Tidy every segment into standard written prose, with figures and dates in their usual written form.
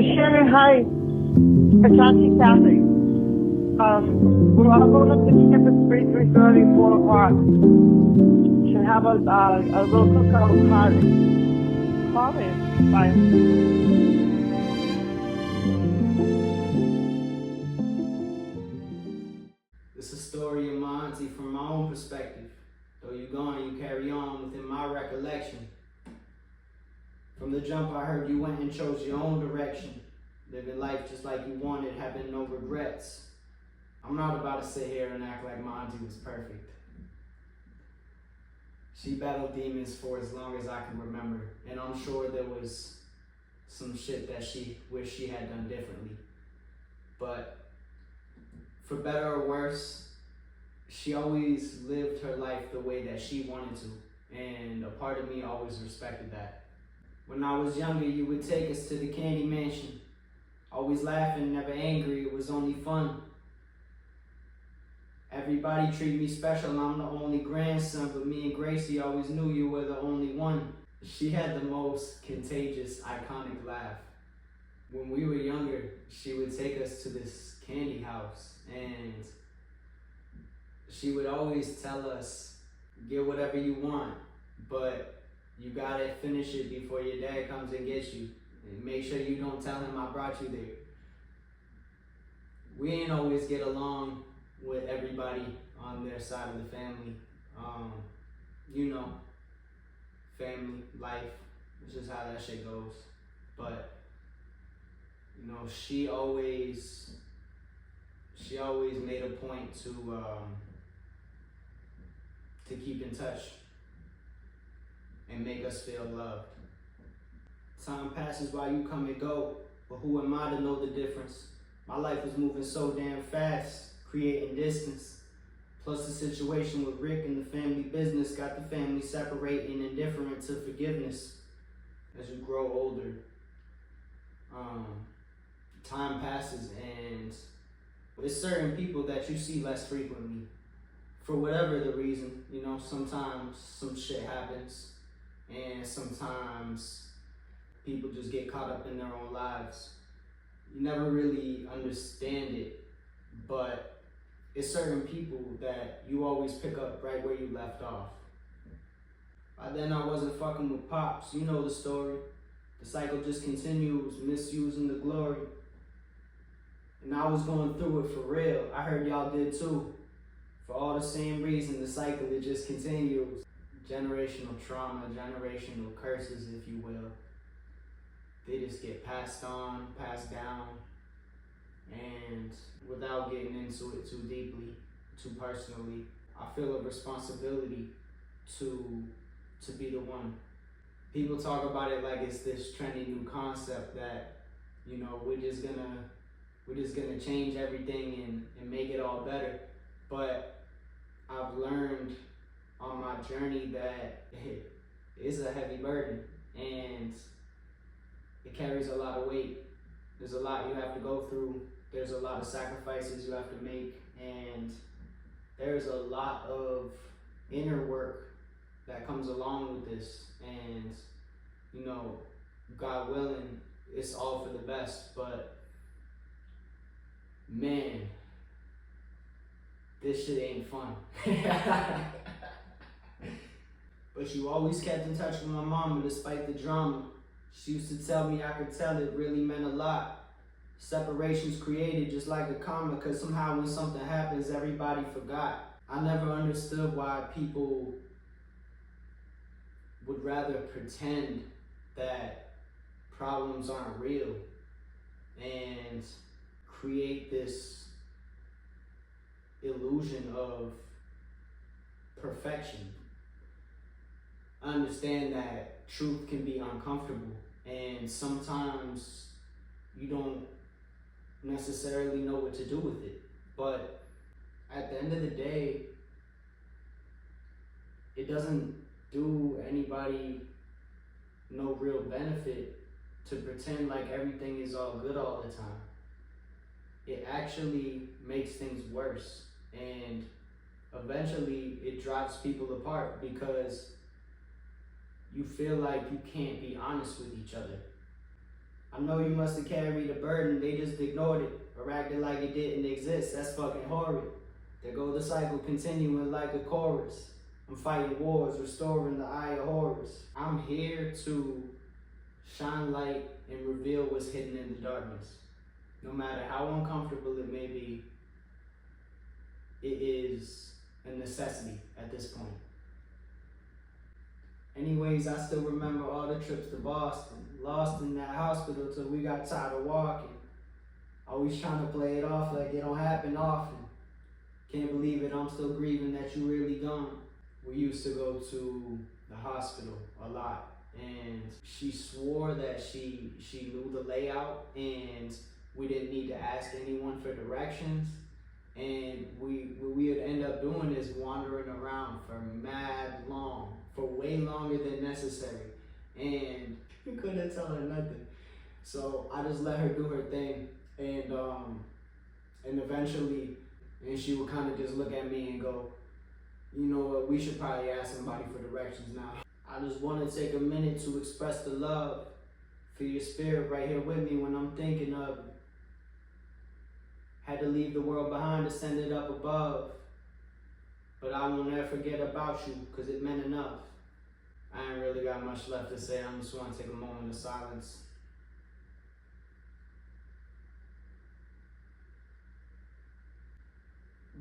Shannon, hi. It's Auntie Kathy. We're all going up to campus 3:30, 4 o'clock. Should have a little cookout party. Call me. Bye. It's a story of my auntie from my own perspective. Though you gone, you carry on within my recollection. From the jump, I heard you went and chose your own direction. Living life just like you wanted, having no regrets. I'm not about to sit here and act like my auntie was perfect. She battled demons for as long as I can remember, and I'm sure there was some shit that she wished she had done differently. But for better or worse, she always lived her life the way that she wanted to, and a part of me always respected that. When I was younger, you would take us to the candy mansion. Always laughing, never angry, it was only fun. Everybody treated me special, I'm the only grandson, but me and Gracie always knew you were the only one. She had the most contagious, iconic laugh. When we were younger, she would take us to this candy house, and she would always tell us, get whatever you want, but you gotta finish it before your dad comes and gets you. And make sure you don't tell him I brought you there. We ain't always get along with everybody on their side of the family. You know, family, life, it's just how that shit goes. But, you know, she always made a point to keep in touch and make us feel loved. Time passes while you come and go, but who am I to know the difference? My life was moving so damn fast, creating distance. Plus the situation with Rick and the family business got the family separating, indifferent to forgiveness. As you grow older, time passes, and there's certain people that you see less frequently. For whatever the reason, you know, sometimes some shit happens, and sometimes people just get caught up in their own lives. You never really understand it, but it's certain people that you always pick up right where you left off. By then I wasn't fucking with Pops, you know the story. The cycle just continues, misusing the glory. And I was going through it for real. I heard y'all did too. For all the same reason, the cycle, it just continues. Generational trauma, generational curses, if you will. They just get passed on, passed down, and without getting into it too deeply, too personally, I feel a responsibility to be the one. People talk about it like it's this trendy new concept that, you know, we're just gonna change everything and make it all better. But I've learned on my journey that it is a heavy burden, and it carries a lot of weight. There's a lot you have to go through. There's a lot of sacrifices you have to make, and there's a lot of inner work that comes along with this. And, you know, God willing, it's all for the best, but man, this shit ain't fun. But you always kept in touch with my mama despite the drama. She used to tell me I could tell it really meant a lot. Separations created just like a karma, cause somehow when something happens, everybody forgot. I never understood why people would rather pretend that problems aren't real and create this illusion of perfection. I understand that truth can be uncomfortable, and sometimes you don't necessarily know what to do with it. But at the end of the day, it doesn't do anybody no real benefit to pretend like everything is all good all the time. It actually makes things worse, and eventually it drives people apart because you feel like you can't be honest with each other. I know you must have carried a burden, they just ignored it or acted like it didn't exist. That's fucking horrid. There go the cycle continuing like a chorus. I'm fighting wars, restoring the eye of horrors. I'm here to shine light and reveal what's hidden in the darkness. No matter how uncomfortable it may be, it is a necessity at this point. Anyways, I still remember all the trips to Boston, lost in that hospital till we got tired of walking. Always trying to play it off like it don't happen often. Can't believe it, I'm still grieving that you really gone. We used to go to the hospital a lot, and she swore that she knew the layout and we didn't need to ask anyone for directions. And we would end up doing is wandering around for mad long, for way longer than necessary. And we couldn't tell her nothing. So I just let her do her thing. And eventually, and she would kind of just look at me and go, you know what, we should probably ask somebody for directions now. I just want to take a minute to express the love for your spirit right here with me when I'm thinking of you. Had to leave the world behind to send it up above. But I won't ever forget about you, because it meant enough. I ain't really got much left to say. I just want to take a moment of silence.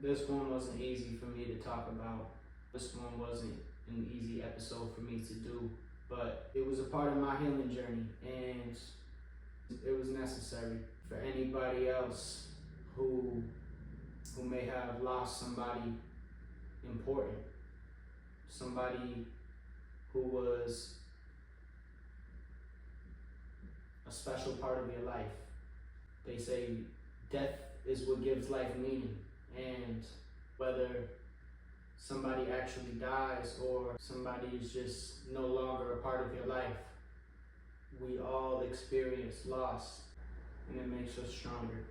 This one wasn't easy for me to talk about. This one wasn't an easy episode for me to do. But it was a part of my healing journey, and it was necessary for anybody else who may have lost somebody important, somebody who was a special part of your life. They say death is what gives life meaning, and whether somebody actually dies or somebody is just no longer a part of your life, we all experience loss, and it makes us stronger.